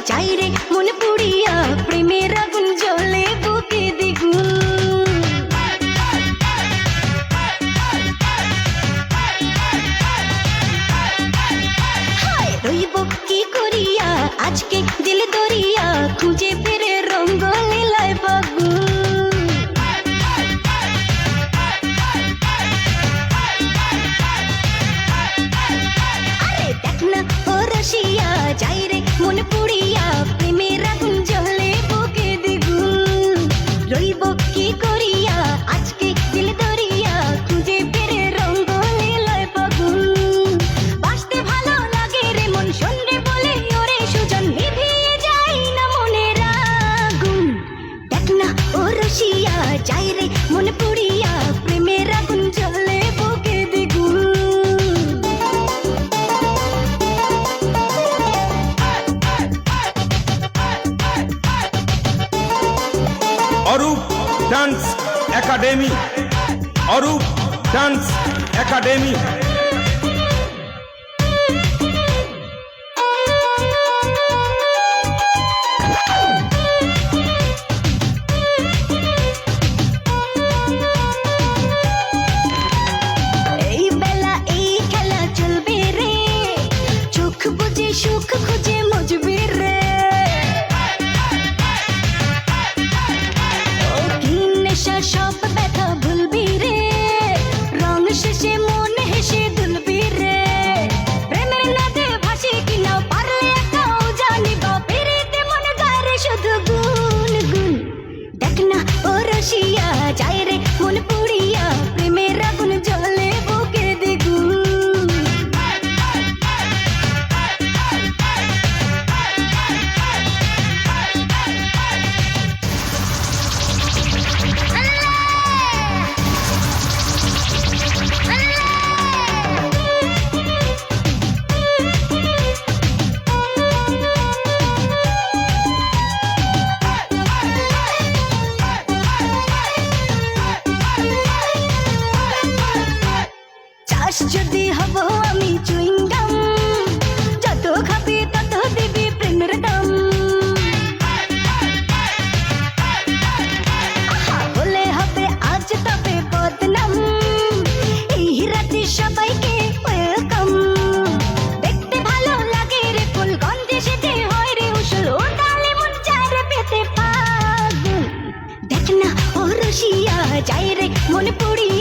যাই রে মন পুড়িয়া, প্রেমের আগুন জ্বলে বুকে দ্বিগুণ। হায় রইব কি করিয়া, আজকে দিল দরিয়া, খুঁজে ফিরে রঙ্গ লীলায় ফাগুন। আরে দেখ না ও রসিয়া, যাই রে মন পুড়িয়া, প্রেমের আগুন জ্বলে বুকে দ্বিগুণ। রইব কি করিয়া, আজকে দিল দরিয়া, খুঁজে ফিরে রঙ্গ লীলায় ফাগুন। বাসতে ভালো লাগে রে মন, শোন রে বলে ওরে সুজন, নিভিয়ে যায় না মনের আগুন। দেখ না ও রসিয়া, যাই রে মন পুড়িয়া, প্রেমের আগুন জ্বলে বুকে দ্বিগুণ। Arup dance academy, Arup dance academy. এই বেলা এই খেলা চলবে রে, চোখ বুঝে সুখ খুঁজে মজবে রে। ও কি নেশা, সব ব্যথা ভুলবি রে, রং শেষে মন হেসে দুলবি রে। প্রেমের নদে ভাসি কিনা, পারলে একাও জানিবা, পেরিতে মন গারে শুধু গুন গুন। দেখ না ও রসিয়া, যাই রে মন পুড়িয়া, প্রেমের আগুন জ্বলে বুকে দ্বিগুণ। চাষ যদি হব আমি চুইংগাম, যত খাবি তত দিবি প্রেমের দাম। আহা বলে হবে আজ তবে বদনাম, এই রাতে সবাইকে ওয়েলকাম। দেখতে ভালো লাগে রে ফুল, গন্ধে সেজে হয় রে উসুল, ও তালে মন চায় রে পেতে পাগুল। দেখ না ও রসিয়া, যাই রে মন পুড়িয়া,